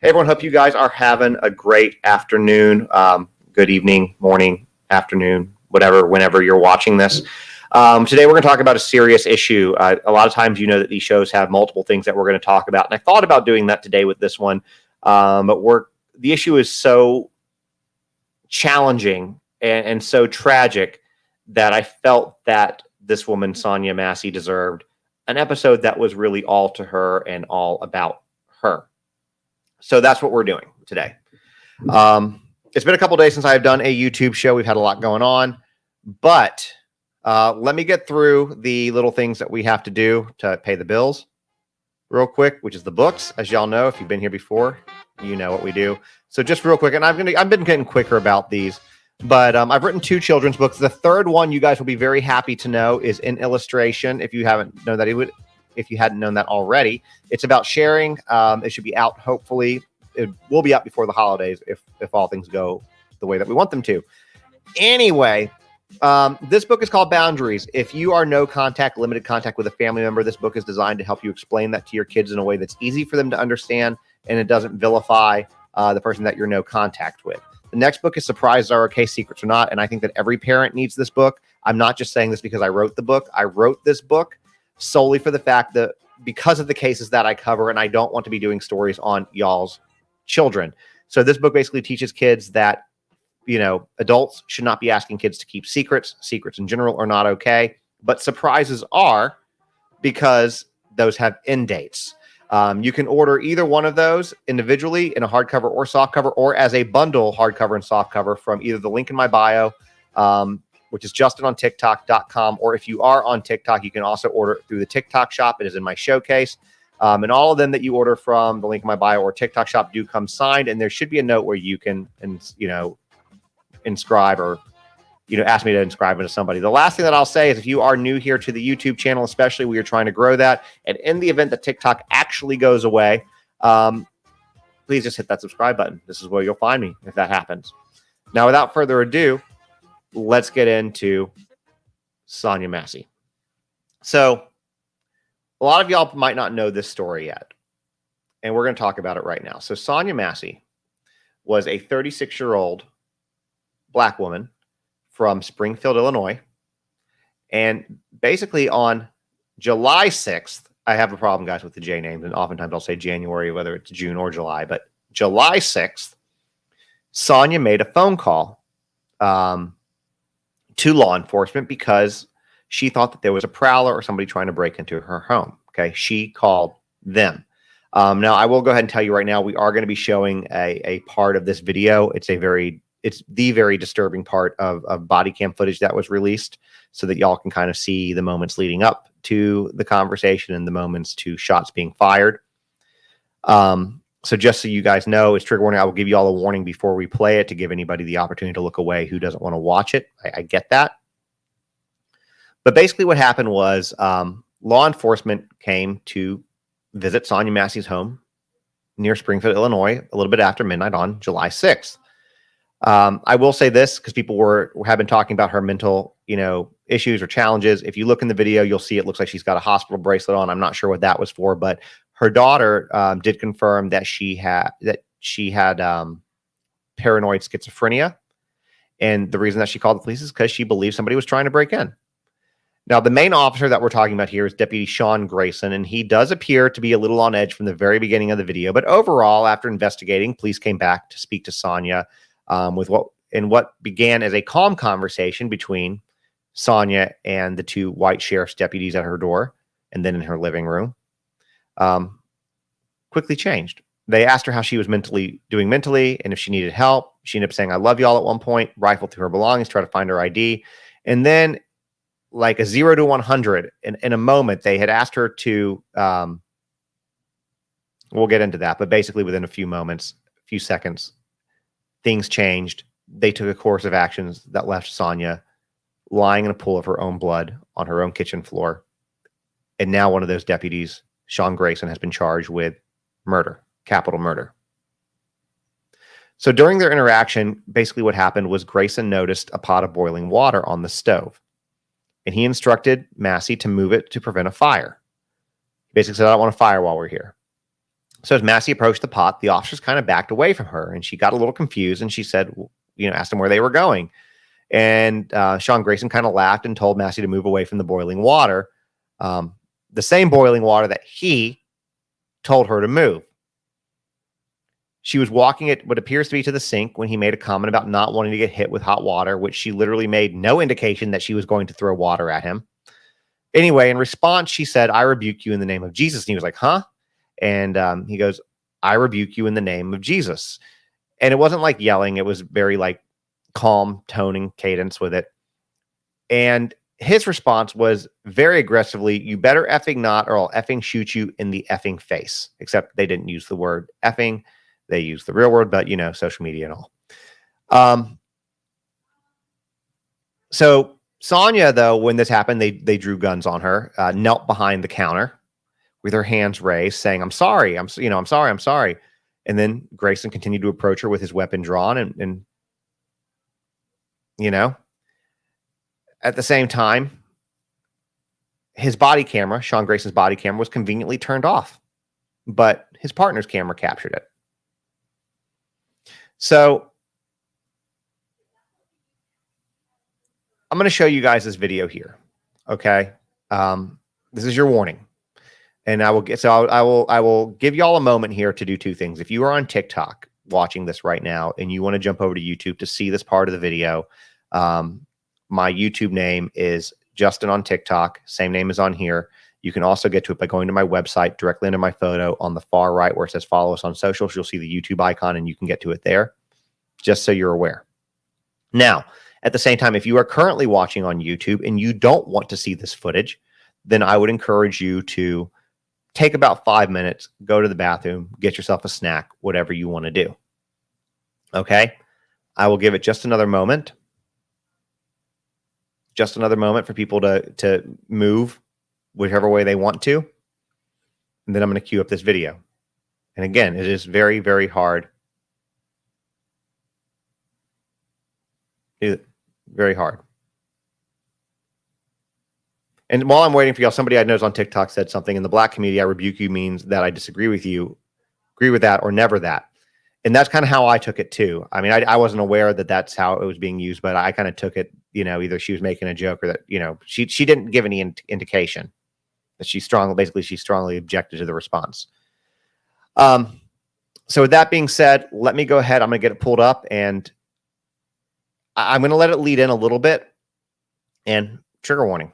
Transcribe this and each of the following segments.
Hey everyone, hope you guys are having a great afternoon, good evening, morning, afternoon, whatever, whenever you're watching this. Today we're going to talk about a serious issue. A lot of times you know that these shows have multiple things that we're going to talk about, and I thought about doing that today with this one, but the issue is so challenging and so tragic that I felt that this woman, Sonya Massey, deserved an episode that was really all to her and all about her. So that's what we're doing today. It's been a couple days since I've done a YouTube show. We've had a lot going on, but let me get through the little things that we have to do to pay the bills real quick, which is the books. As y'all know, if you've been here before, you know what we do. So just real quick, and I've been getting quicker about these, but I've written 2 children's books. The third one, you guys will be very happy to know, is in illustration. If you haven't known that, if you hadn't known that already, it's about sharing. It should be out. Hopefully it will be out before the holidays if all things go the way that we want them to. Anyway, this book is called Boundaries. If you are no contact, limited contact with a family member, this book is designed to help you explain that to your kids in a way that's easy for them to understand, and it doesn't vilify the person that you're no contact with. The next book is Surprises Are Okay, Secrets Are Not, and I think that every parent needs this book. I'm not just saying this because I wrote the book. I wrote this book solely for the fact that because of the cases that I cover, and I don't want to be doing stories on y'all's children. So this book basically teaches kids that, you know, adults should not be asking kids to keep secrets. Secrets in general are not okay, but surprises are, because those have end dates. You can order either one of those individually in a hardcover or softcover, or as a bundle, hardcover and softcover, from either the link in my bio, which is JustinOnTikTok.com. Or if you are on TikTok, you can also order it through the TikTok shop. It is in my showcase. And all of them that you order from the link in my bio or TikTok shop do come signed. And there should be a note where you can, inscribe or, ask me to inscribe into somebody. The last thing that I'll say is, if you are new here to the YouTube channel, especially, we are trying to grow that. And in the event that TikTok actually goes away, please just hit that subscribe button. This is where you'll find me if that happens. Now, without further ado, let's get into Sonya Massey. So a lot of y'all might not know this story yet, and we're going to talk about it right now. So Sonya Massey was a 36-year-old Black woman from Springfield, Illinois. And basically on July 6th, I have a problem, guys, with the J names, and oftentimes I'll say January, whether it's June or July, but July 6th, Sonya made a phone call to law enforcement because she thought that there was a prowler or somebody trying to break into her home. Okay. She called them. Now I will go ahead and tell you right now, we are going to be showing a part of this video. It's the very disturbing part of body cam footage that was released, so that y'all can kind of see the moments leading up to the conversation and the moments to shots being fired. So just so you guys know, it's trigger warning. I will give you all a warning before we play it to give anybody the opportunity to look away who doesn't want to watch it. I get that. But basically what happened was law enforcement came to visit Sonya Massey's home near Springfield, Illinois, a little bit after midnight on July 6th. I will say this, because people have been talking about her mental, issues or challenges. If you look in the video, you'll see it looks like she's got a hospital bracelet on. I'm not sure what that was for, but her daughter did confirm that she had paranoid schizophrenia. And the reason that she called the police is because she believed somebody was trying to break in. Now, the main officer that we're talking about here is Deputy Sean Grayson, and he does appear to be a little on edge from the very beginning of the video. But overall, after investigating, police came back to speak to Sonya with what began as a calm conversation between Sonya and the 2 white sheriff's deputies at her door and then in her living room quickly changed. They asked her how she was doing mentally, and if she needed help. She ended up saying, "I love y'all" at one point, rifled through her belongings, try to find her ID. And then, like a 0 to 100, in a moment, they had asked her to, we'll get into that, but basically within a few moments, a few seconds, things changed. They took a course of actions that left Sonya lying in a pool of her own blood on her own kitchen floor. And now one of those deputies, Sean Grayson, has been charged with murder, capital murder. So during their interaction, basically what happened was Grayson noticed a pot of boiling water on the stove, and he instructed Massey to move it to prevent a fire. He basically said, "I don't want a fire while we're here." So as Massey approached the pot, the officers kind of backed away from her, and she got a little confused, and she said, asked them where they were going. And Sean Grayson kind of laughed and told Massey to move away from the boiling water, the same boiling water that he told her to move. She was walking at what appears to be to the sink when he made a comment about not wanting to get hit with hot water, which she literally made no indication that she was going to throw water at him. Anyway, in response, she said, "I rebuke you in the name of Jesus." And he was like, "Huh?" And he goes, "I rebuke you in the name of Jesus." And it wasn't like yelling. It was very like calm toning cadence with it. And his response was very aggressively, "You better effing not, or I'll effing shoot you in the effing face." Except they didn't use the word effing. They used the real word, but social media and all. So Sonya, though, when this happened, they drew guns on her, knelt behind the counter with her hands raised, saying, "I'm sorry. I'm sorry. I'm sorry." And then Grayson continued to approach her with his weapon drawn, and at the same time, his body camera, Sean Grayson's body camera, was conveniently turned off, but his partner's camera captured it. So I'm going to show you guys this video here. Okay. This is your warning. And I will give y'all a moment here to do 2 things. If you are on TikTok watching this right now and you want to jump over to YouTube to see this part of the video, my YouTube name is Justin on TikTok. Same name is on here. You can also get to it by going to my website, directly under my photo on the far right where it says follow us on socials. You'll see the YouTube icon and you can get to it there, just so you're aware. Now, at the same time, if you are currently watching on YouTube and you don't want to see this footage, then I would encourage you to take about 5 minutes, go to the bathroom, get yourself a snack, whatever you want to do. Okay? I will give it just another moment. Just another moment for people to move whichever way they want to. And then I'm going to cue up this video. And again, it is very, very hard. Very hard. And while I'm waiting for y'all, somebody I know on TikTok said something in the Black community. "I rebuke you" means that I disagree with you, agree with that, or never that. And that's kind of how I took it too. I mean, I wasn't aware that that's how it was being used, but I kind of took it, either she was making a joke or that, she didn't give any indication that she strongly objected to the response. So with that being said, let me go ahead. I'm going to get it pulled up, and I'm going to let it lead in a little bit. And trigger warning.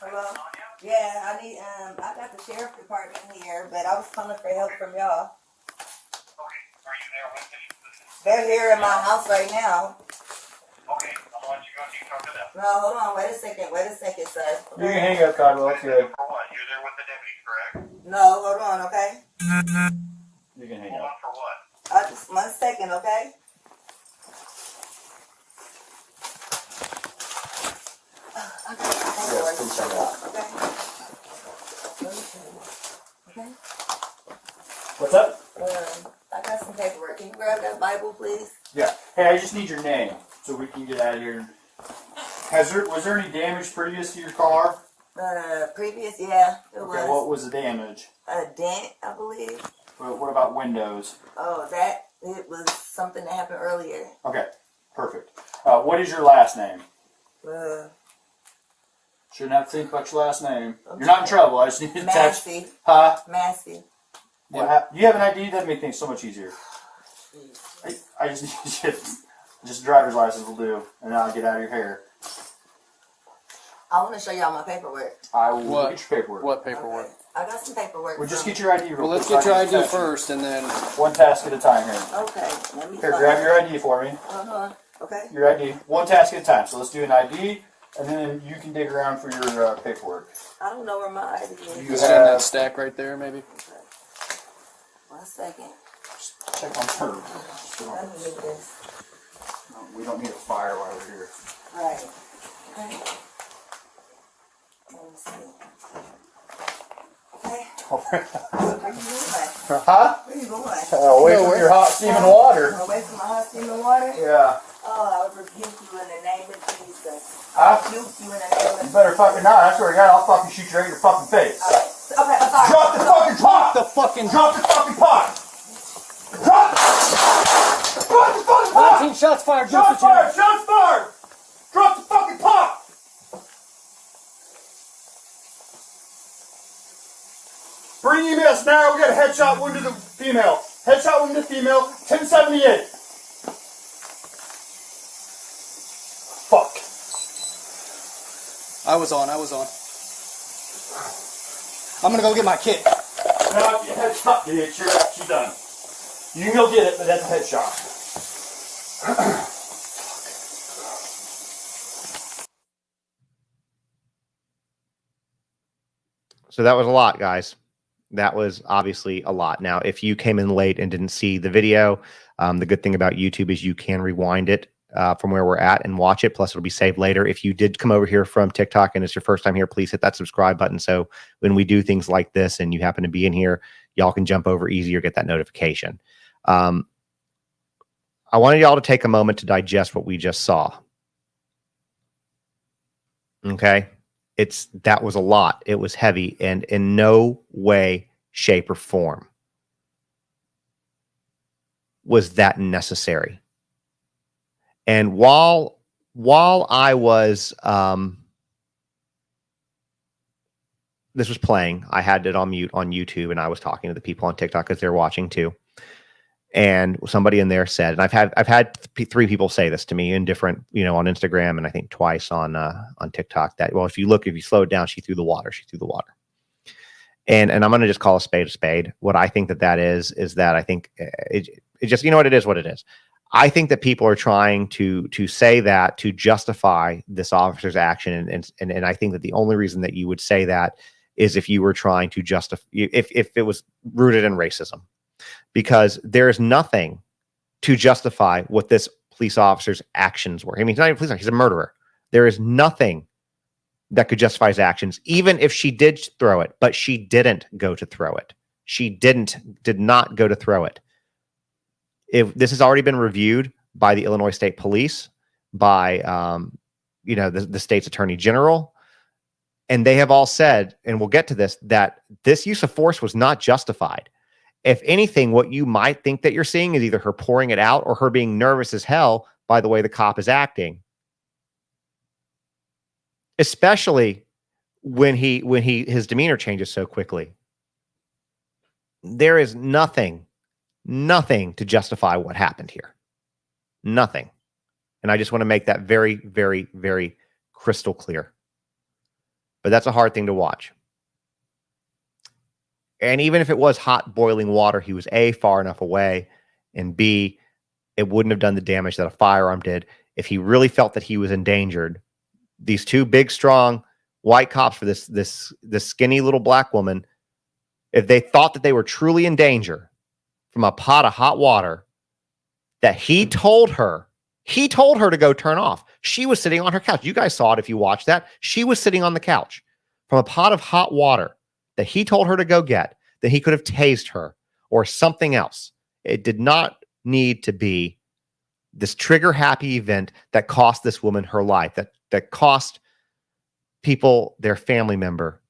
Hello? Yeah, I got the sheriff department here, but I was calling for help from y'all. Okay, are you there with them? They're here in my house right now. Okay, I'll let you go and you talk to them. No, hold on, wait a second, sir. You can hang up, Cottonwell, it's good. For what? You're there with the deputy, correct? No, hold on, okay? You can hang Hold up. on for what? Just 1 second, okay? I got some paperwork to show y'all, okay? Okay? What's up? I got some paperwork. Can you grab that Bible, please? Yeah. Hey, I just need your name so we can get out of here. Was there any damage previous to your car? Previous, yeah, it Okay, was. what was the damage? A dent, I believe. What about windows? Oh, it was something that happened earlier. Okay, perfect. What is your last name? Shouldn't have to think about your last name. You're not in trouble. I just need to attach. Massey. Huh? Massey. You have an ID? That'd make things so much easier. I just need just a driver's license will do, and then I'll get out of your hair. I want to show y'all my paperwork. I will get your paperwork. What paperwork? Okay. I got some paperwork. Well, just get your ID real Well, let's quick. get your ID first, and then... One task at a time here. Okay. Let me Here, grab your ID for me. Okay. Your ID. One task at a time. So let's do an ID, and then you can dig around for your paperwork. I don't know where my ID is. You You see in that have... stack right there, maybe? Okay. 1 second. Check on her. Let me do this. No, we don't need a fire while we're here. Right. Okay. Let me see. Okay. Where you going? Huh? Where you going? Away from your hot steaming water. Away from my hot steaming water? Yeah. Oh, I would rebuke you in the name of Jesus. Huh? Rebuke you in the name of You better fucking not. I swear to God, I'll fucking shoot you right in your fucking face. Okay, I'm sorry. Drop the fucking pot! Drop the fucking pot! Drop the fucking pot! 19 shots fired. Shots fired! Shots fired! Drop the fucking pot! Bring emails now. We got a headshot wound to the female. Headshot wound to the female. 1078. Fuck. I was on. I'm gonna go get my kit. No, your headshot, bitch. You're actually done. You can go get it, but that's a headshot. So that was a lot, guys. That was obviously a lot. Now, if you came in late and didn't see the video, the good thing about YouTube is you can rewind it from where we're at and watch it. Plus, it'll be saved later. If you did come over here from TikTok and it's your first time here, please hit that subscribe button. So when we do things like this and you happen to be in here, y'all can jump over easy or get that notification. I wanted y'all to take a moment to digest what we just saw. Okay. That was a lot. It was heavy, and in no way, shape, or form was that necessary. And while I was this was playing, I had it on mute on YouTube, and I was talking to the people on TikTok because they're watching too. And somebody in there said, and I've had 3 people say this to me in different, on Instagram, and I think twice on TikTok, that, well, if you slow it down, she threw the water. And I'm going to just call a spade a spade. What I think that is that I think it just, what it is, what it is. I think that people are trying to say that to justify this officer's action. And I think that the only reason that you would say that is if you were trying to justify, if it was rooted in racism. Because there is nothing to justify what this police officer's actions were. I mean, he's not even a police officer, he's a murderer. There is nothing that could justify his actions, even if she did throw it, but she didn't go to throw it. She did not go to throw it. If this has already been reviewed by the Illinois State Police, by the state's attorney general, and they have all said, and we'll get to this, that this use of force was not justified. If anything, what you might think that you're seeing is either her pouring it out or her being nervous as hell by the way the cop is acting. Especially when his demeanor changes so quickly. There is nothing to justify what happened here. Nothing. And I just want to make that very, very, very crystal clear. But that's a hard thing to watch. And even if it was hot boiling water, he was A, far enough away, and B, it wouldn't have done the damage that a firearm did. If he really felt that he was endangered, these 2 big, strong white cops for this skinny little black woman, if they thought that they were truly in danger from a pot of hot water that he told her to go turn off. She was sitting on her couch. You guys saw it if you watched that. She was sitting on the couch from a pot of hot water that he told her to go get, then he could have tased her or something else. It did not need to be this trigger happy event that cost this woman her life, that cost people their family member.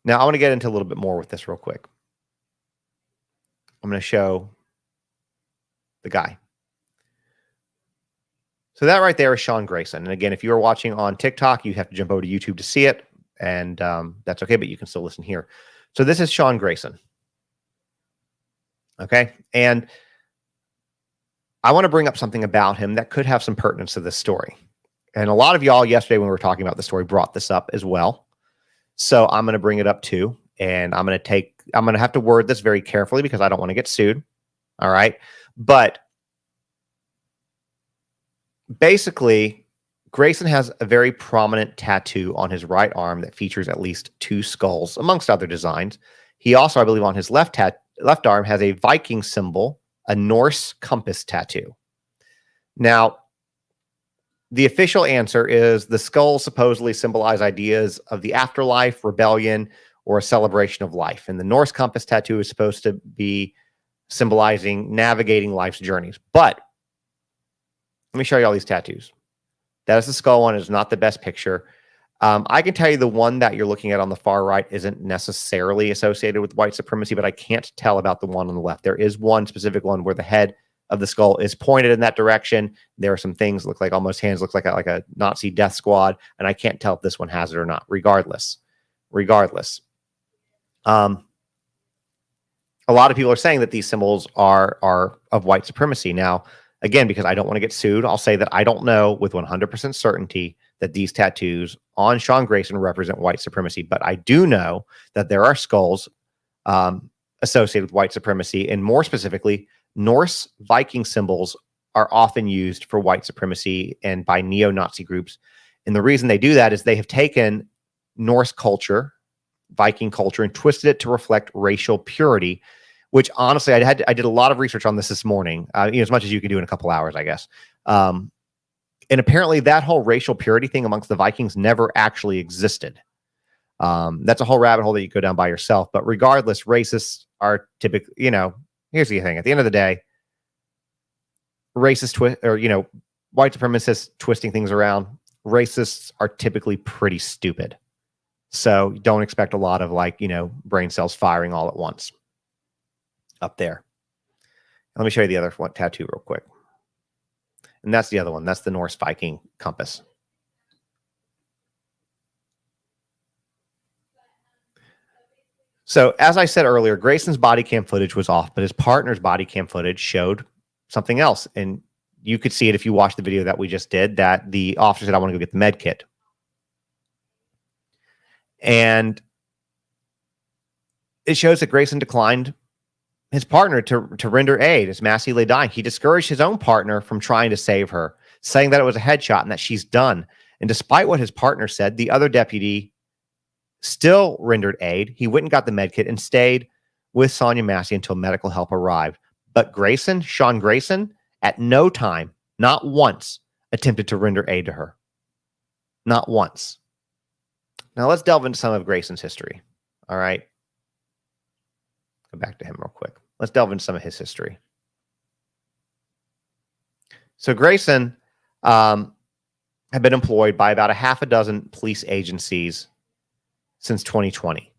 Now, I want to get into a little bit more with this real quick. I'm going to show the guy. So that right there is Sean Grayson. And again, if you are watching on TikTok, you have to jump over to YouTube to see it. And that's okay, but you can still listen here. So this is Sean Grayson. Okay. And I want to bring up something about him that could have some pertinence to this story. And a lot of y'all yesterday when we were talking about the story brought this up as well. So I'm going to bring it up too. And I'm going to have to word this very carefully because I don't want to get sued. All right. But basically, Grayson has a very prominent tattoo on his right arm that features at least 2 skulls, amongst other designs. He also, I believe, on his left arm has a Viking symbol, a Norse compass tattoo. Now, the official answer is the skulls supposedly symbolize ideas of the afterlife, rebellion, or a celebration of life. And the Norse compass tattoo is supposed to be symbolizing navigating life's journeys. But let me show you all these tattoos. That is the skull one. It's not the best picture. I can tell you the one that you're looking at on the far right isn't necessarily associated with white supremacy, but I can't tell about the one on the left. There is one specific one where the head of the skull is pointed in that direction. There are some things that look like almost hands, looks like a Nazi death squad, and I can't tell if this one has it or not. Regardless, a lot of people are saying that these symbols are of white supremacy. Now, again, because I don't want to get sued, I'll say that I don't know with 100% certainty that these tattoos on Sean Grayson represent white supremacy, but I do know that there are skulls associated with white supremacy, and more specifically, Norse Viking symbols are often used for white supremacy and by neo-Nazi groups. And the reason they do that is they have taken Norse culture, Viking culture, and twisted it to reflect racial purity, which honestly, I did a lot of research on this morning, as much as you can do in a couple hours, I guess. And apparently that whole racial purity thing amongst the Vikings never actually existed. That's a whole rabbit hole that you go down by yourself. But regardless, racists are typically, here's the thing. At the end of the day, racist white supremacists twisting things around, racists are typically pretty stupid. So don't expect a lot of brain cells firing all at once up there. Let me show you the other one tattoo real quick. And that's the other one. That's the Norse Viking compass. So as I said earlier, Grayson's body cam footage was off, but his partner's body cam footage showed something else. And you could see it if you watched the video that we just did, that the officer said, I want to go get the med kit. And it shows that Grayson declined his partner to render aid as Massey lay dying. He discouraged his own partner from trying to save her, saying that it was a headshot and that she's done. And despite what his partner said, the other deputy still rendered aid. He went and got the med kit and stayed with Sonya Massey until medical help arrived. But Sean Grayson, at no time, not once, attempted to render aid to her. Not once. Now let's delve into some of Grayson's history. All right. Go back to him real quick. Let's delve into some of his history. So Grayson had been employed by about a half a dozen police agencies since 2020.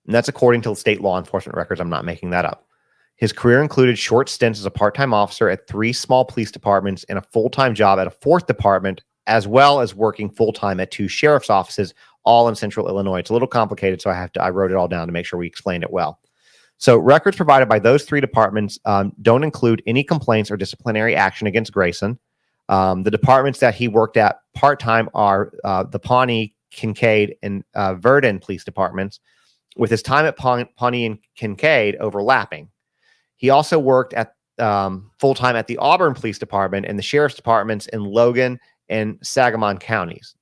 And that's according to state law enforcement records. I'm not making that up. His career included short stints as a part-time officer at 3 small police departments and a full-time job at a 4th department, as well as working full-time at 2 sheriff's offices, all in central Illinois. It's a little complicated, so I wrote it all down to make sure we explained it well. So records provided by those 3 departments don't include any complaints or disciplinary action against Grayson. The departments that he worked at part-time are the Pawnee, Kincaid, and Verdon police departments, with his time at Pawnee and Kincaid overlapping. He also worked at full-time at the Auburn Police Department and the Sheriff's Departments in Logan and Sangamon counties.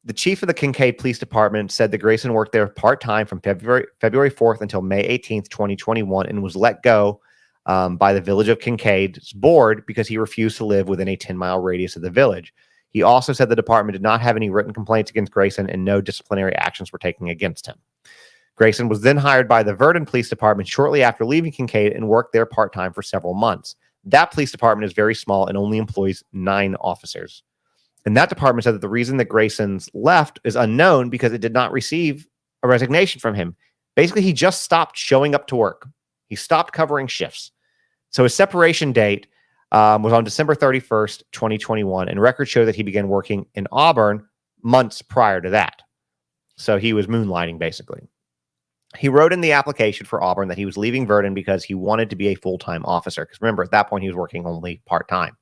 The chief of the Kincaid Police Department said that Grayson worked there part-time from February 4th until May 18th, 2021, and was let go by the Village of Kincaid's board because he refused to live within a 10-mile radius of the village. He also said the department did not have any written complaints against Grayson and no disciplinary actions were taken against him. Grayson was then hired by the Verdon Police Department shortly after leaving Kincaid and worked there part-time for several months. That police department is very small and only employs 9 officers. And that department said that the reason that Grayson's left is unknown because it did not receive a resignation from him. Basically, he just stopped showing up to work. He stopped covering shifts. So his separation date was on December 31st, 2021, and records show that he began working in Auburn months prior to that. So he was moonlighting, basically. He wrote in the application for Auburn that he was leaving Verdun because he wanted to be a full-time officer. Because remember, at that point, he was working only part-time.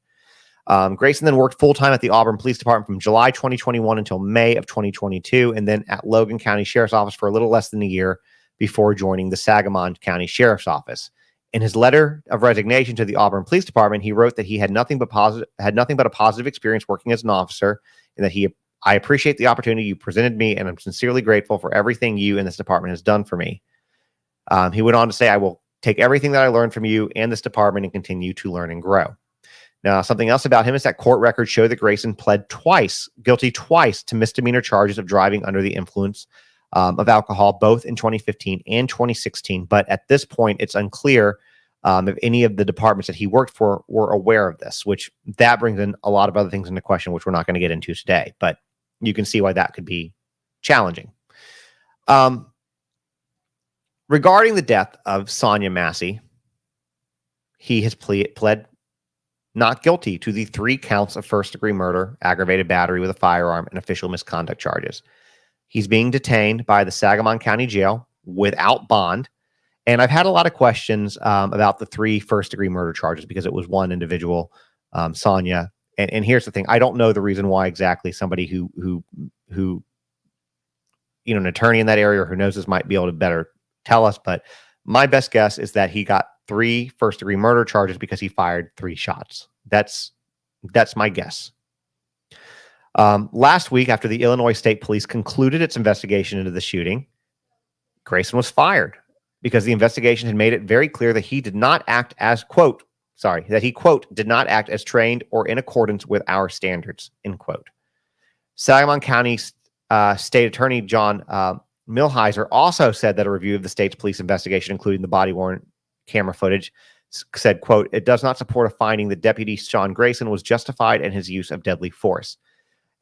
Grayson then worked full-time at the Auburn Police Department from July 2021 until May of 2022, and then at Logan County Sheriff's Office for a little less than a year before joining the Sangamon County Sheriff's Office. In his letter of resignation to the Auburn Police Department, he wrote that he had nothing but a positive experience working as an officer, and that I appreciate the opportunity you presented me, and I'm sincerely grateful for everything you and this department has done for me. He went on to say, I will take everything that I learned from you and this department and continue to learn and grow. Now, something else about him is that court records show that Grayson pled guilty twice to misdemeanor charges of driving under the influence of alcohol, both in 2015 and 2016. But at this point, it's unclear if any of the departments that he worked for were aware of this, which that brings in a lot of other things into question, which we're not going to get into today. But you can see why that could be challenging. Regarding the death of Sonya Massey, he has pled not guilty to the 3 counts of first-degree murder, aggravated battery with a firearm, and official misconduct charges. He's being detained by the Sangamon County Jail without bond. And I've had a lot of questions about the 3 first-degree murder charges because it was one individual, Sonya. And here's the thing: I don't know the reason why exactly. Somebody who an attorney in that area or who knows this might be able to better tell us. But my best guess is that he got 3 first-degree murder charges because he fired 3 shots. That's my guess. Last week, after the Illinois State Police concluded its investigation into the shooting, Grayson was fired because the investigation had made it very clear that he did not act as, quote, did not act as trained or in accordance with our standards, end quote. Sangamon County State Attorney John Milheiser also said that a review of the state's police investigation, including the body-worn camera footage, said, quote, it does not support a finding that Deputy Sean Grayson was justified in his use of deadly force.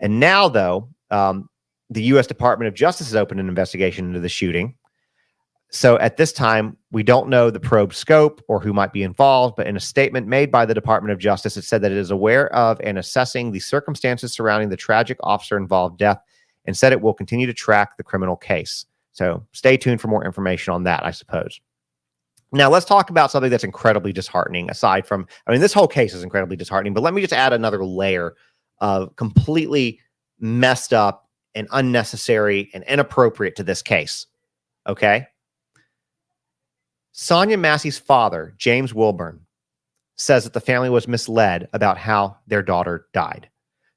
And now, though, the U.S. Department of Justice has opened an investigation into the shooting. So at this time, we don't know the probe scope or who might be involved, but in a statement made by the Department of Justice, it said that it is aware of and assessing the circumstances surrounding the tragic officer-involved death, and said it will continue to track the criminal case. So stay tuned for more information on that, I suppose. Now, let's talk about something that's incredibly disheartening, aside from, this whole case is incredibly disheartening, but let me just add another layer of completely messed up and unnecessary and inappropriate to this case. Okay? Sonya Massey's father, James Wilburn, says that the family was misled about how their daughter died,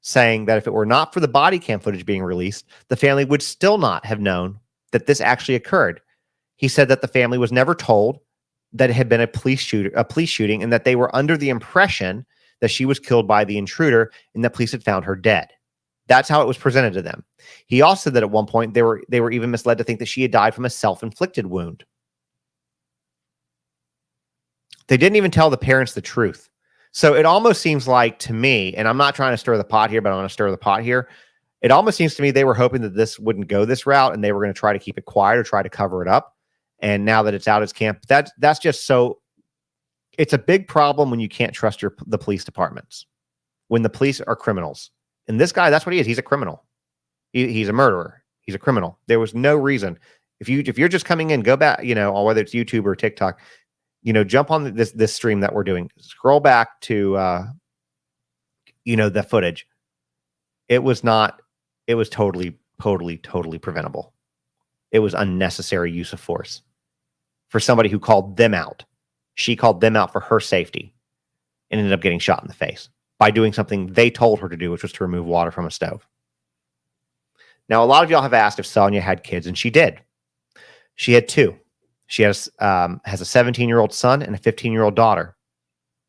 saying that if it were not for the body cam footage being released, the family would still not have known that this actually occurred. He said that the family was never told that it had been a police shooting, and that they were under the impression that she was killed by the intruder and that police had found her dead. That's how it was presented to them. He also said that at one point they were even misled to think that she had died from a self-inflicted wound. They didn't even tell the parents the truth. So it almost seems like, to me, and I'm not trying to stir the pot here, but I'm going to stir the pot here. It almost seems to me they were hoping that this wouldn't go this route and they were going to try to keep it quiet or try to cover it up. And now that it's out as camp, that's just so, it's a big problem when you can't trust the police departments, when the police are criminals. And this guy, that's what he is. He's a criminal. He's a murderer. He's a criminal. There was no reason. If you're just coming in, go back, or whether it's YouTube or TikTok, jump on this stream that we're doing, scroll back to, the footage. It was totally preventable. It was unnecessary use of force for somebody who called them out. She called them out for her safety and ended up getting shot in the face by doing something they told her to do, which was to remove water from a stove. Now, a lot of y'all have asked if Sonya had kids, and she did. She had 2. She has a 17-year-old son and a 15-year-old daughter,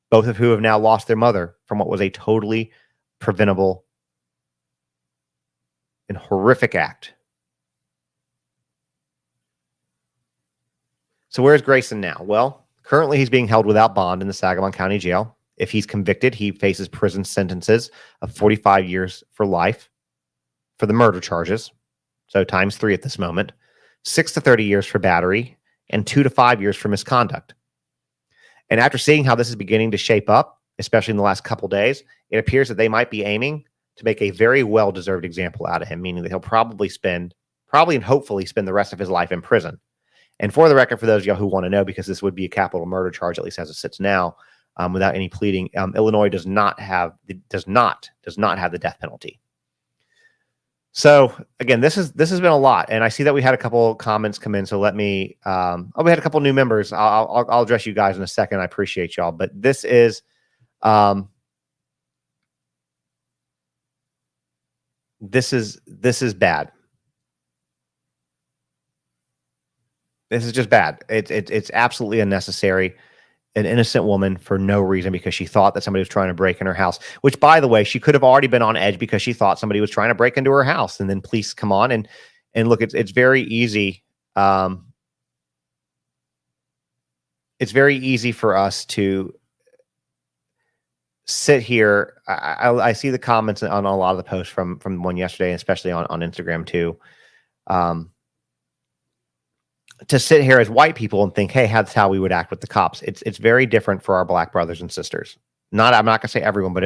both of who have now lost their mother from what was a totally preventable and horrific act. So where's Grayson now? Well, currently he's being held without bond in the Sangamon County Jail. If he's convicted, he faces prison sentences of 45 years for life for the murder charges. So times 3 at this moment, 6 to 30 years for battery, and 2 to 5 years for misconduct. And after seeing how this is beginning to shape up, especially in the last couple days, it appears that they might be aiming to make a very well-deserved example out of him, meaning that he'll probably and hopefully spend the rest of his life in prison. And for the record, for those of y'all who want to know, because this would be a capital murder charge, at least as it sits now, without any pleading, Illinois does not have the death penalty. So again, this has been a lot, and I see that we had a couple comments come in. So let me. We had a couple new members. I'll address you guys in a second. I appreciate y'all, but this is. This is bad. This is just bad. It's absolutely unnecessary. An innocent woman for no reason because she thought that somebody was trying to break in her house, which, by the way, she could have already been on edge because she thought somebody was trying to break into her house. And then police come on and look, it's very easy. It's very easy for us to sit here. I see the comments on a lot of the posts from one yesterday, especially on Instagram too. To sit here as white people and think, hey, that's how we would act with the cops. It's very different for our black brothers and sisters. I'm not going to say everyone, but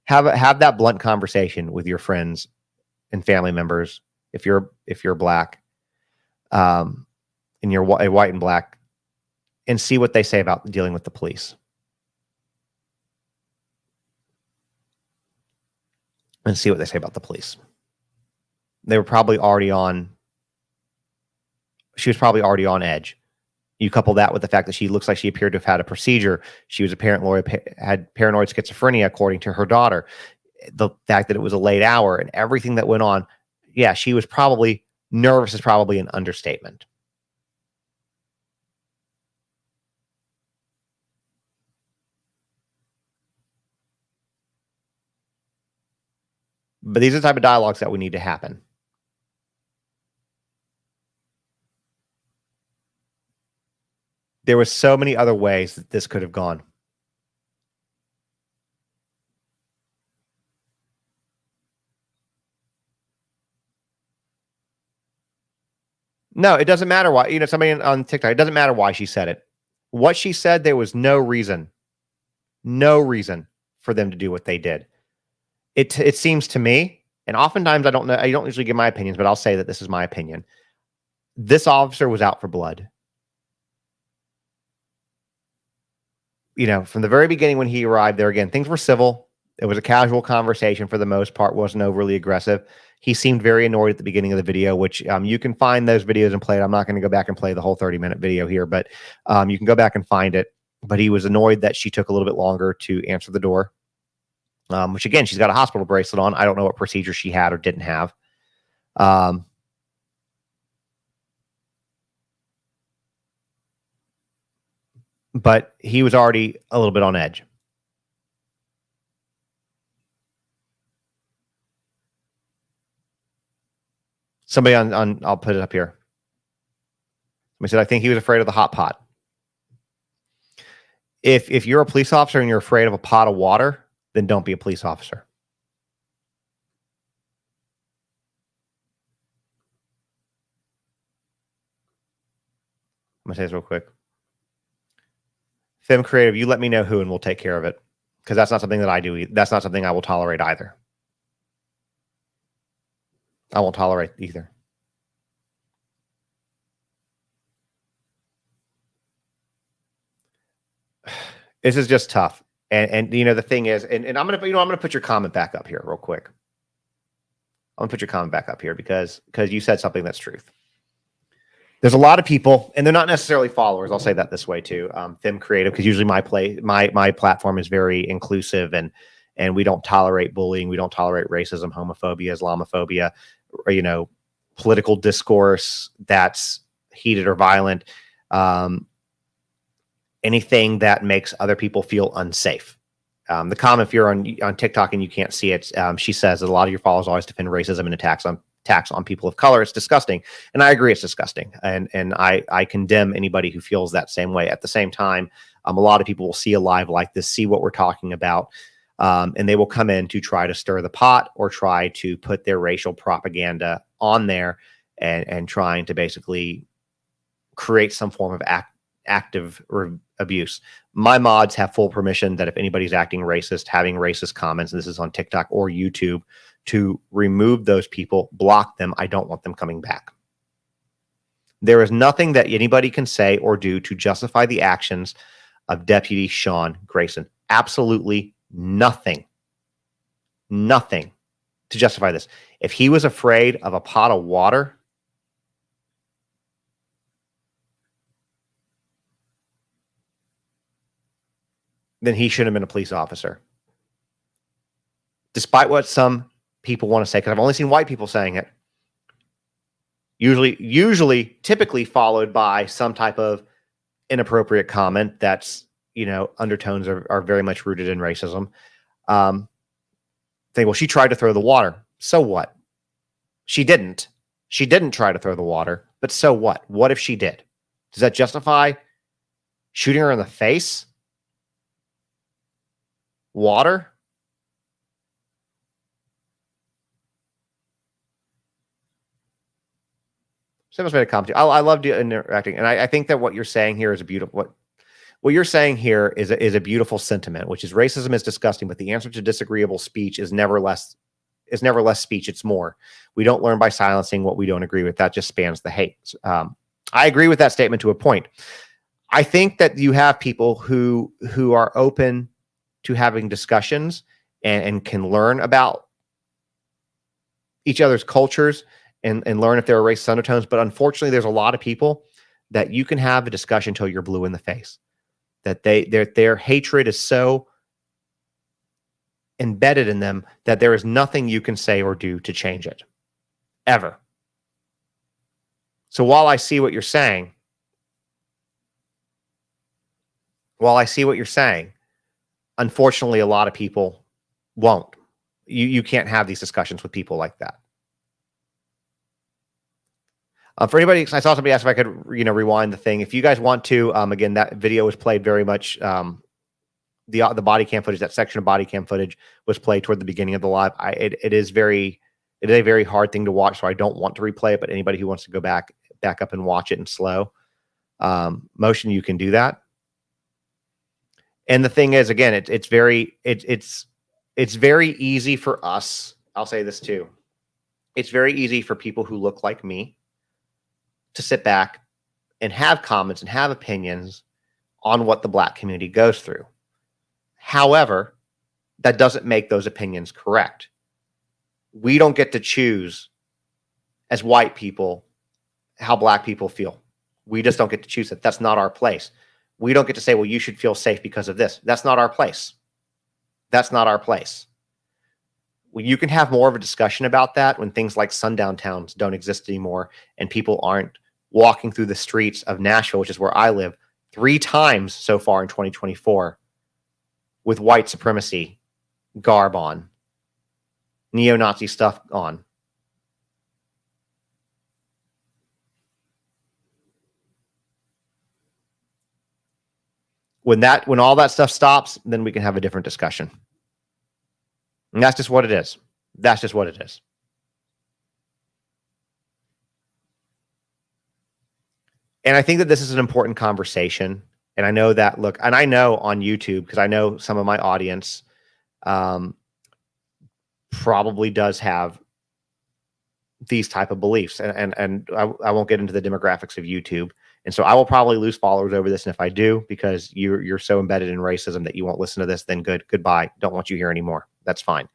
have that blunt conversation with your friends and family members. If you're black, and you're white and black, and see what they say about dealing with the police. And see what they say about the police. They were probably already on. She was probably already on edge. You couple that with the fact that she looks like she appeared to have had a procedure. She was had paranoid schizophrenia, according to her daughter. The fact that it was a late hour and everything that went on. Yeah, she was probably nervous is probably an understatement. But these are the type of dialogues that we need to happen. There were so many other ways that this could have gone. No, it doesn't matter why. Somebody on TikTok, it doesn't matter why she said it. What she said, there was no reason for them to do what they did. It seems to me, and oftentimes I don't usually give my opinions, but I'll say that this is my opinion. This officer was out for blood. From the very beginning when he arrived there, again, things were civil. It was a casual conversation for the most part, wasn't overly aggressive. He seemed very annoyed at the beginning of the video, which you can find those videos and play it. I'm not going to go back and play the whole 30-minute video here, but you can go back and find it. But he was annoyed that she took a little bit longer to answer the door, which, again, she's got a hospital bracelet on. I don't know what procedure she had or didn't have. But he was already a little bit on edge. Somebody on I'll put it up here. Somebody said, I think he was afraid of the hot pot. If you're a police officer and you're afraid of a pot of water, then don't be a police officer. I'm going to say this real quick. Fem Creative, you let me know who and we'll take care of it. Because that's not something that I do. That's not something I will tolerate either. I won't tolerate either. This is just tough. And the thing is, and I'm gonna put your comment back up here real quick. I'm gonna put your comment back up here because you said something that's truth. There's a lot of people, and they're not necessarily followers. I'll say that this way too. Fem Creative, because usually my platform is very inclusive, and we don't tolerate bullying, we don't tolerate racism, homophobia, Islamophobia, or political discourse that's heated or violent. Anything that makes other people feel unsafe. The comment, if you're on TikTok and you can't see it, she says that a lot of your followers always defend racism and attacks on people of color. It's disgusting. And I agree, it's disgusting. And I condemn anybody who feels that same way. At the same time, a lot of people will see a live like this, see what we're talking about, and they will come in to try to stir the pot or try to put their racial propaganda on there and trying to basically create some form of active abuse. My mods have full permission that if anybody's acting racist, having racist comments, and this is on TikTok or YouTube, to remove those people, block them. I don't want them coming back. There is nothing that anybody can say or do to justify the actions of Deputy Sean Grayson. Absolutely nothing. Nothing to justify this. If he was afraid of a pot of water, then he shouldn't have been a police officer. Despite what some people want to say, because I've only seen white people saying it, typically followed by some type of inappropriate comment that's, undertones are very much rooted in racism. Think, well, she tried to throw the water. So what? She didn't. She didn't try to throw the water, but so what? What if she did? Does that justify shooting her in the face? Water? Someone's made a comment. I love interacting, and I think that what you're saying here is a beautiful. What you're saying here is a beautiful sentiment, which is racism is disgusting, but the answer to disagreeable speech is never less speech. It's more. We don't learn by silencing what we don't agree with. That just spans the hate. I agree with that statement to a point. I think that you have people who are open to having discussions and can learn about each other's cultures and learn if there are racist undertones. But unfortunately, there's a lot of people that you can have a discussion till you're blue in the face. That their hatred is so embedded in them that there is nothing you can say or do to change it. Ever. So while I see what you're saying, unfortunately, a lot of people won't. You can't have these discussions with people like that. For anybody, I saw somebody ask if I could, rewind the thing. If you guys want to, again, that video was played very much. The body cam footage, that section of body cam footage, was played toward the beginning of the live. It is a very hard thing to watch, so I don't want to replay it. But anybody who wants to go back up and watch it in slow motion, you can do that. And the thing is, again, it's very easy for us. I'll say this too. It's very easy for people who look like me to sit back and have comments and have opinions on what the Black community goes through. However, that doesn't make those opinions correct. We don't get to choose as white people how Black people feel. We just don't get to choose it. That's not our place. We don't get to say, well, you should feel safe because of this. That's not our place. That's not our place. Well, you can have more of a discussion about that when things like sundown towns don't exist anymore and people aren't walking through the streets of Nashville, which is where I live, 3 times so far in 2024 with white supremacy garb on, neo-Nazi stuff on. When all that stuff stops, then we can have a different discussion. And that's just what it is. That's just what it is. And I think that this is an important conversation. And I know that, look, and I know on YouTube, because I know some of my audience probably does have these type of beliefs. And I won't get into the demographics of YouTube. And so I will probably lose followers over this. And if I do, because you're so embedded in racism that you won't listen to this, then goodbye. Don't want you here anymore. That's fine.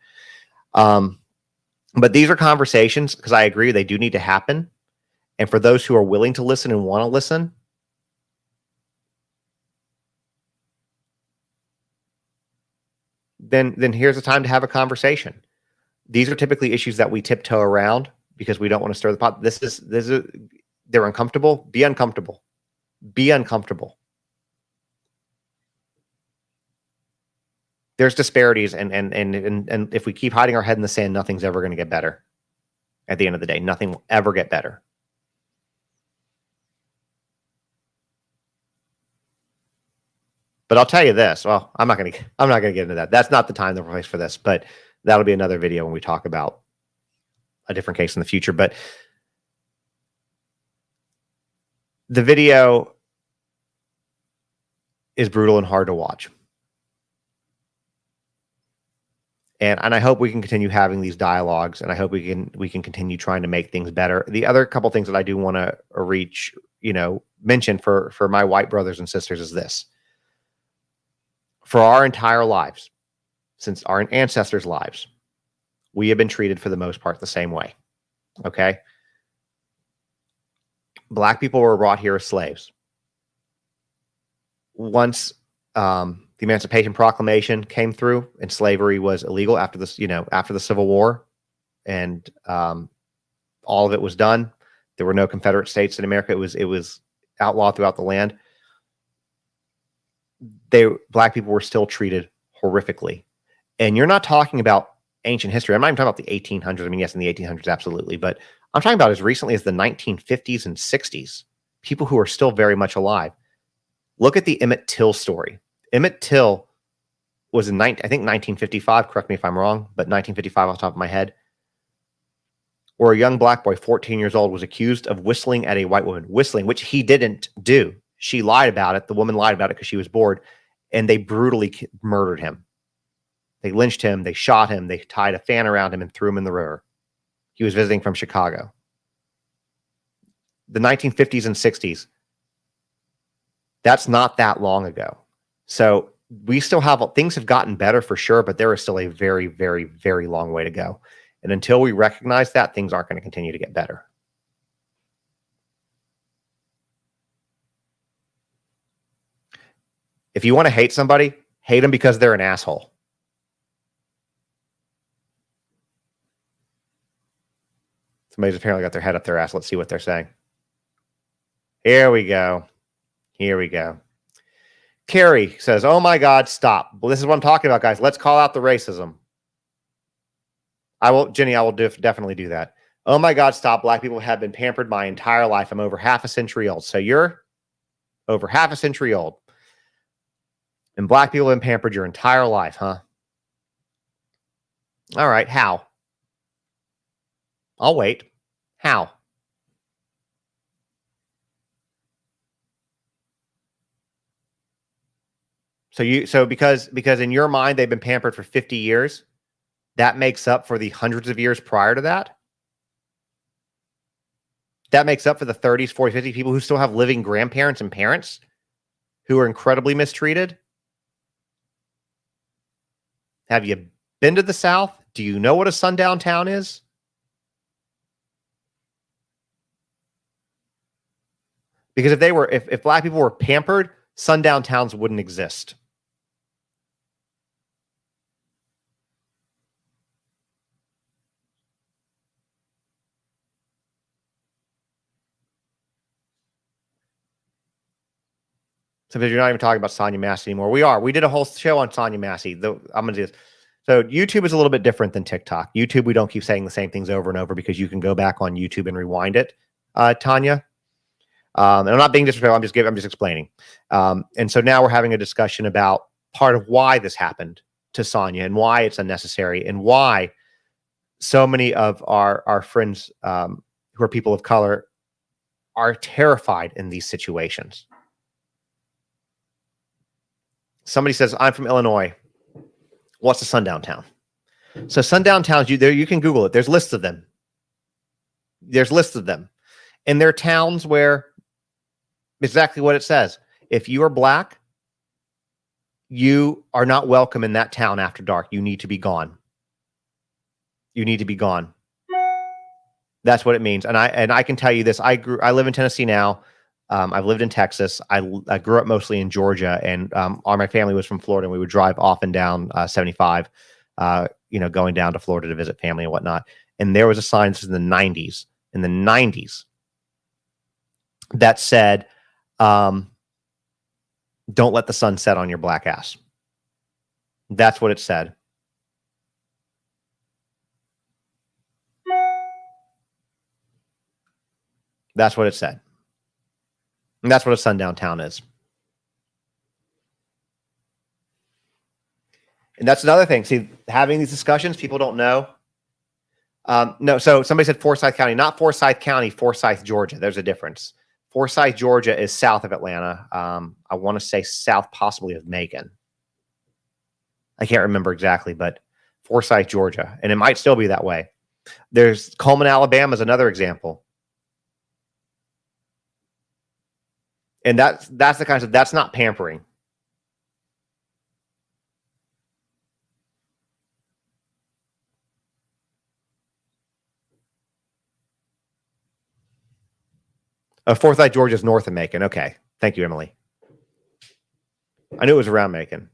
But these are conversations, because I agree they do need to happen. And for those who are willing to listen and want to listen, then here's the time to have a conversation. These are typically issues that we tiptoe around because we don't want to stir the pot. They're uncomfortable. Be uncomfortable. Be uncomfortable. There's disparities, and if we keep hiding our head in the sand, nothing's ever going to get better. At the end of the day, nothing will ever get better. But I'll tell you this. Well, I'm not going to get into that. That's not the time, the place for this. But that'll be another video when we talk about a different case in the future. But the video is brutal and hard to watch. And I hope we can continue having these dialogues, and I hope we can continue trying to make things better. The other couple things that I do want to mention for my white brothers and sisters is this. For our entire lives, since our ancestors' lives, we have been treated for the most part the same way. Okay? Black people were brought here as slaves. Once the Emancipation Proclamation came through and slavery was illegal after this, after the Civil War, and all of it was done. There were no Confederate states in America. It was outlawed throughout the land. Black people were still treated horrifically. And you're not talking about ancient history. I'm not even talking about the 1800s. I mean, yes, in the 1800s, absolutely. But I'm talking about as recently as the 1950s and 60s, people who are still very much alive. Look at the Emmett Till story. Emmett Till was in, I think, 1955. Correct me if I'm wrong, but 1955 off the top of my head, where a young black boy, 14 years old, was accused of whistling at a white woman. Whistling, which he didn't do. She lied about it. The woman lied about it because she was bored, and they brutally murdered him. They lynched him. They shot him. They tied a fan around him and threw him in the river. He was visiting from Chicago. The 1950s and 60s. That's not that long ago. So we still have, things have gotten better for sure, but there is still a very, very, very long way to go. And until we recognize that, things aren't going to continue to get better. If you want to hate somebody, hate them because they're an asshole. Somebody's apparently got their head up their ass. Let's see what they're saying. Here we go. Here we go. Carrie says, oh my God, stop. Well, this is what I'm talking about, guys. Let's call out the racism. Jenny, I will definitely do that. Oh my God, stop. Black people have been pampered my entire life. I'm over half a century old. So you're over half a century old. And black people have been pampered your entire life, huh? All right. How? I'll wait. How? So because in your mind they've been pampered for 50 years, that makes up for the hundreds of years prior to that. That makes up for the 30s, 40s, 50 people who still have living grandparents and parents who are incredibly mistreated. Have you been to the South? Do you know what a sundown town is? Because if black people were pampered, sundown towns wouldn't exist. So you're not even talking about Sonya Massey anymore. We are. We did a whole show on Sonya Massey. I'm going to do this. So YouTube is a little bit different than TikTok. YouTube, we don't keep saying the same things over and over because you can go back on YouTube and rewind it, Tanya. And I'm not being disrespectful. I'm just explaining. And so now we're having a discussion about part of why this happened to Sonya and why it's unnecessary and why so many of our friends who are people of color are terrified in these situations. Somebody says, I'm from Illinois. What's a sundown town? So sundown towns, you can Google it. There's lists of them. There's lists of them. And they're towns where exactly what it says. If you are black, you are not welcome in that town after dark. You need to be gone. You need to be gone. That's what it means. And I can tell you this. I live in Tennessee now. I've lived in Texas. I grew up mostly in Georgia, and all my family was from Florida. And we would drive off and down 75, going down to Florida to visit family and whatnot. And there was a sign, this is in the 90s, that said, don't let the sun set on your black ass. That's what it said. That's what it said. And that's what a sundown town is. And that's another thing. See, having these discussions, people don't know. No, so somebody said Forsyth County, not Forsyth County, Forsyth, Georgia. There's a difference. Forsyth, Georgia is south of Atlanta. I want to say south possibly of Macon. I can't remember exactly, but Forsyth, Georgia. And it might still be that way. There's Coleman, Alabama is another example. And that's the kind of, that's not pampering. Forsyth, Georgia is north of Macon. Okay. Thank you, Emily. I knew it was around Macon.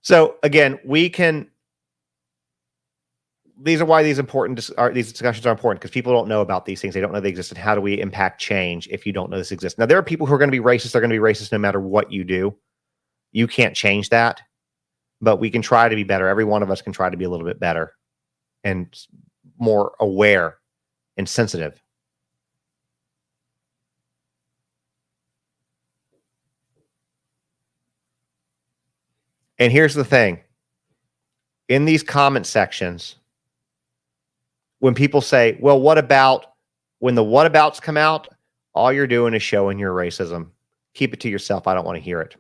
So again, these are why these discussions are important, because people don't know about these things. They don't know they exist. And how do we impact change if you don't know this exists? Now, there are people who are going to be racist. They're going to be racist no matter what you do. You can't change that, but we can try to be better. Every one of us can try to be a little bit better and more aware and sensitive. And here's the thing. In these comment sections, when people say, well, what about, when the whatabouts come out, all you're doing is showing your racism. Keep it to yourself. I don't want to hear it.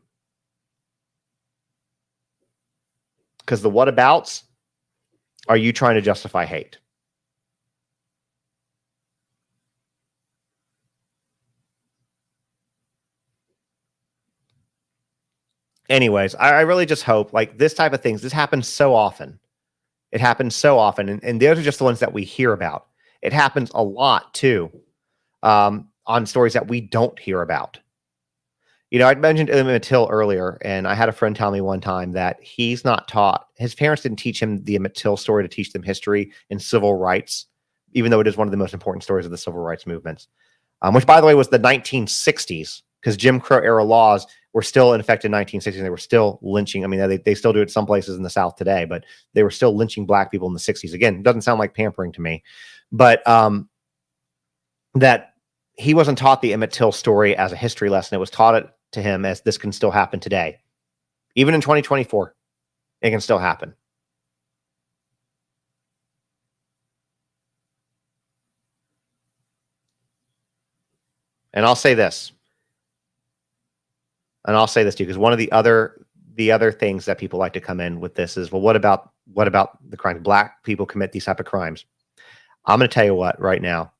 Because the whatabouts are you trying to justify hate. Anyways, I really just hope, like, this type of things, this happens so often. It happens so often. And those are just the ones that we hear about. It happens a lot, too, on stories that we don't hear about. You know, I mentioned Emmett Till earlier, and I had a friend tell me one time that he's not taught, his parents didn't teach him the Emmett Till story to teach them history and civil rights, even though it is one of the most important stories of the civil rights movements, which, by the way, was the 1960s, because Jim Crow era laws were still in effect in 1960s. They were still lynching. I mean, they still do it some places in the South today, but they were still lynching black people in the 60s. Again, it doesn't sound like pampering to me, but that he wasn't taught the Emmett Till story as a history lesson. It was taught it to him as this can still happen today. Even in 2024, it can still happen. And I'll say this. And I'll say this to you, because one of the other things that people like to come in with this is, well, what about the crimes? Black people commit these type of crimes. I'm going to tell you what, right now,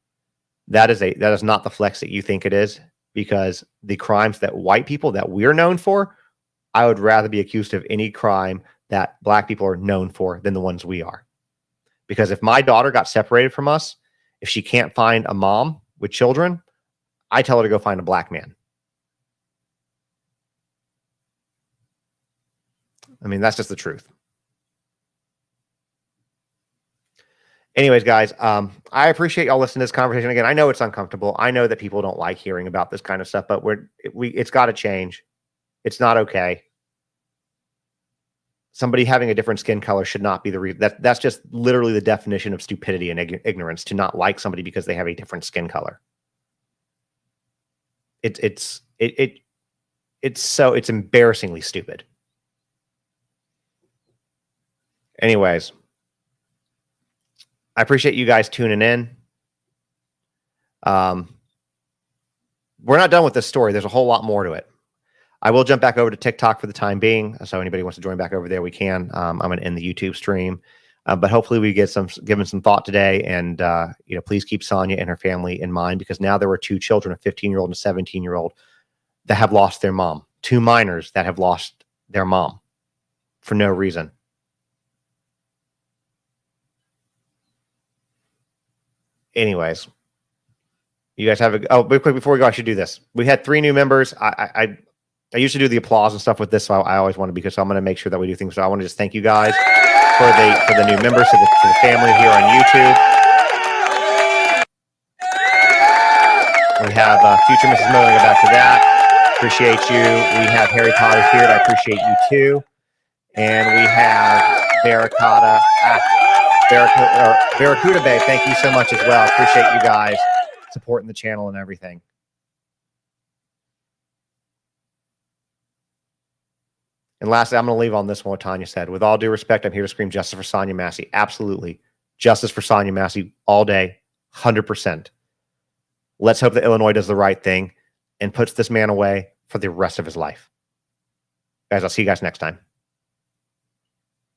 that is not the flex that you think it is, because the crimes that white people that we're known for, I would rather be accused of any crime that black people are known for than the ones we are. Because if my daughter got separated from us, if she can't find a mom with children, I tell her to go find a black man. I mean, that's just the truth. Anyways, guys, I appreciate y'all listening to this conversation. Again, I know it's uncomfortable. I know that people don't like hearing about this kind of stuff, but it's got to change. It's not okay. Somebody having a different skin color should not be the reason. That's just literally the definition of stupidity and ignorance, to not like somebody because they have a different skin color. It's embarrassingly stupid. Anyways, I appreciate you guys tuning in. We're not done with this story. There's a whole lot more to it. I will jump back over to TikTok for the time being. So anybody wants to join back over there, we can. I'm going to end the YouTube stream. But hopefully we get given some thought today. And, please keep Sonya and her family in mind, because now there were two children, a 15-year-old and a 17-year-old, that have lost their mom. Two minors that have lost their mom for no reason. Anyways, you guys have real quick before we go, I should do this. We had 3 new members. I usually do the applause and stuff with this, so I always want to, because I'm going to make sure that we do things. So I want to just thank you guys for the new members, to the family here on YouTube. We have future Mrs. Miller. Go back to that. Appreciate you. We have Harry Potter here. I appreciate you too. And we have Barracuda Bay. Thank you so much as well. Appreciate you guys supporting the channel and everything. And lastly, I'm going to leave on this one what Tanya said. With all due respect, I'm here to scream justice for Sonya Massey. Absolutely. Justice for Sonya Massey all day, 100%. Let's hope that Illinois does the right thing and puts this man away for the rest of his life. Guys, I'll see you guys next time.